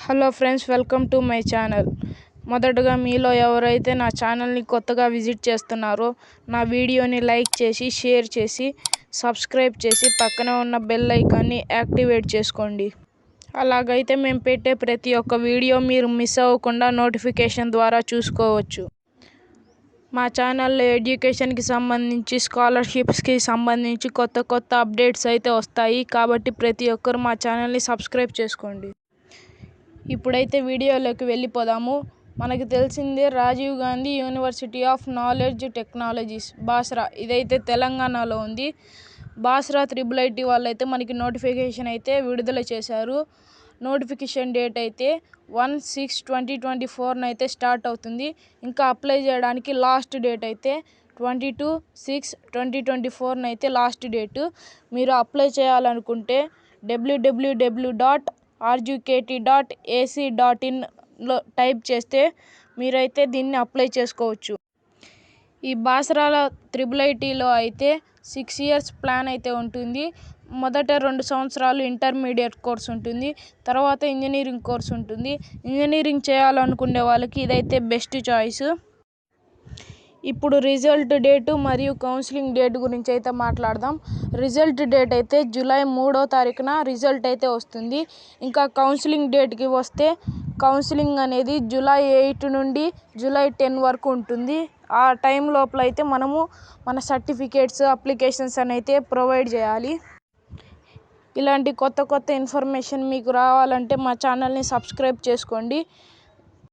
Hello friends, welcome to my channel. మొదటగా మీలో ఎవరైతే నా ఛానల్ని కొత్తగా విజిట్ చేస్తున్నారో నా వీడియోని లైక్ చేసి, షేర్ చేసి, సబ్స్క్రైబ్ చేసి పక్కనే ఉన్న బెల్ ఐకాన్ని యాక్టివేట్ చేసుకోండి. అలాగైతే మేము పెట్టే ప్రతి ఒక్క వీడియో మీరు మిస్ అవ్వకుండా నోటిఫికేషన్ ద్వారా చూసుకోవచ్చు. మా ఛానల్లో ఎడ్యుకేషన్కి సంబంధించి, స్కాలర్షిప్స్కి సంబంధించి కొత్త అప్డేట్స్ అయితే వస్తాయి. కాబట్టి ప్రతి ఒక్కరు మా ఛానల్ని సబ్స్క్రైబ్ చేసుకోండి. ఇప్పుడైతే వీడియోలోకి వెళ్ళిపోదాము. మనకు తెలిసిందే, Rajiv Gandhi university of knowledge technologies Basara, ఇదైతే తెలంగాణలో ఉంది. బాసరా IIIT వాళ్ళైతే మనకి నోటిఫికేషన్ అయితే విడుదల చేశారు. నోటిఫికేషన్ డేట్ అయితే 1/6/2024 అయితే స్టార్ట్ అవుతుంది. ఇంకా అప్లై చేయడానికి లాస్ట్ డేట్ అయితే 22/6/2024 అయితే లాస్ట్ డేటు. మీరు అప్లై చేయాలనుకుంటే www.rjukt.ac.in టైప్ చేస్తే మీరైతే దీన్ని అప్లై చేసుకోవచ్చు. ఈ బాసరాల IIITలో అయితే 6 years ప్లాన్ అయితే ఉంటుంది. మొదట 2 సంవత్సరాలు ఇంటర్మీడియట్ కోర్స్ ఉంటుంది. తర్వాత ఇంజనీరింగ్ కోర్స్ ఉంటుంది. ఇంజనీరింగ్ చేయాలనుకునే వాళ్ళకి ఇదైతే బెస్ట్ చాయిస్. ఇప్పుడు రిజల్ట్ డేటు మరియు కౌన్సిలింగ్ డేట్ గురించి అయితే మాట్లాడదాం. రిజల్ట్ డేట్ అయితే జూలై 3వ తారీఖున రిజల్ట్ అయితే వస్తుంది. ఇంకా కౌన్సిలింగ్ డేట్కి వస్తే, కౌన్సిలింగ్ అనేది జూలై 8 నుండి జూలై 10 వరకు ఉంటుంది. ఆ టైం లోపల అయితే మనము మన సర్టిఫికేట్స్, అప్లికేషన్స్ అని అయితే ప్రొవైడ్ చేయాలి. ఇలాంటి కొత్త ఇన్ఫర్మేషన్ మీకు రావాలంటే మా ఛానల్ని సబ్స్క్రైబ్ చేసుకోండి.